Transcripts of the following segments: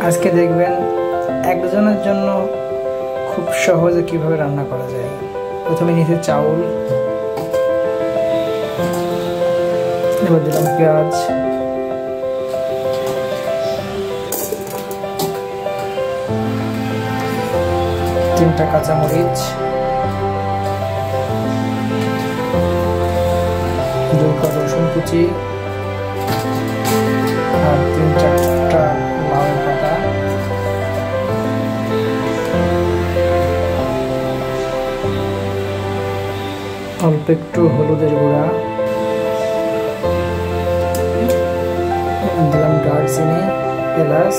আজকে দেখবেন একজনের জন্য খুব সহজে কিভাবে রান্না করা যায়। প্রথমে নিয়েছি চাউল, এবার দিলাম পেঁয়াজ, তিনটা কাঁচামরিচ, 2 কোয়া রসুন কুচি আর 3-4টা লাউ পাতা, অল্প একটু হলুদের গুঁড়া, দিলাম দারচিনি, এলাচ,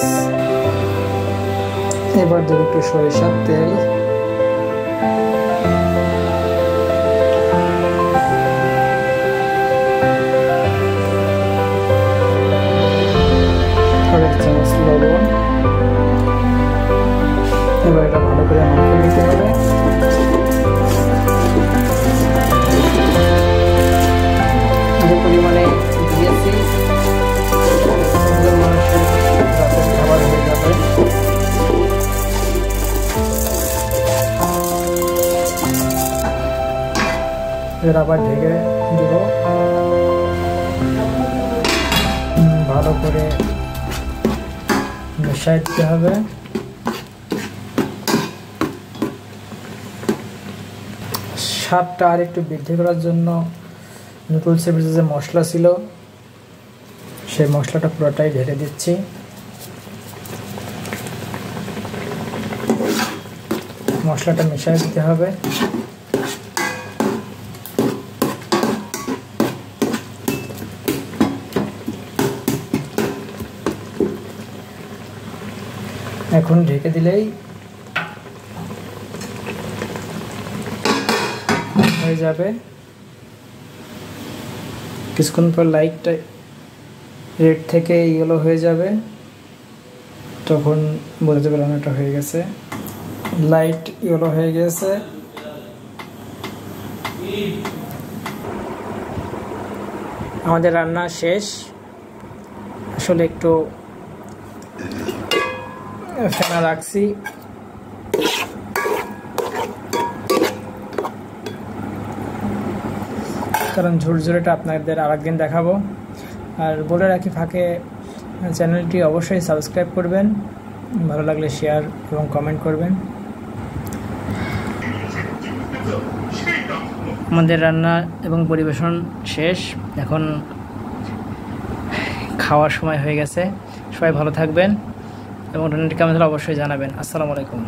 এবার দেব একটু সরিষার তেল, লবণ। এবার এটা ভালো করে মাখিয়ে নিতে হবে। যে পরিমাণে দিয়েছি মানুষের রাতের খাবার হয়ে যাবে। এবার আবার ঢেকে দিব, ভালো করে মিশিয়ে দিতে হবে। স্বাদটা আর একটু বৃদ্ধি করার জন্য নুডলসের ভিতরে যে মশলা ছিল সেই মশলাটা পুরোটাই ঢেলে দিচ্ছি। মশলাটা মিশিয়ে দিতে হবে। এখন ঢেকে দিলেই হয়ে যাবে। কিছুক্ষণ পর লাইটটা রেড থেকে ইয়েলো হয়ে যাবে, তখন বোঝা যাবে রান্নাটা হয়ে গেছে। লাইট ইয়েলো হয়ে গেছে, আমাদের রান্না শেষ। আসলে একটু ফেনা রাখছি, কারণ ঝুরঝুরেটা আপনাদের আরেকদিন দেখাবো। আর বলে রাখি ফাঁকে, চ্যানেলটি অবশ্যই সাবস্ক্রাইব করবেন, ভালো লাগলে শেয়ার এবং কমেন্ট করবেন। আমাদের রান্না এবং পরিবেশন শেষ, এখন খাওয়ার সময় হয়ে গেছে। সবাই ভালো থাকবেন এবং রান্নাটি কেমন হলে অবশ্যই জানাবেন। আসসালামু আলাইকুম।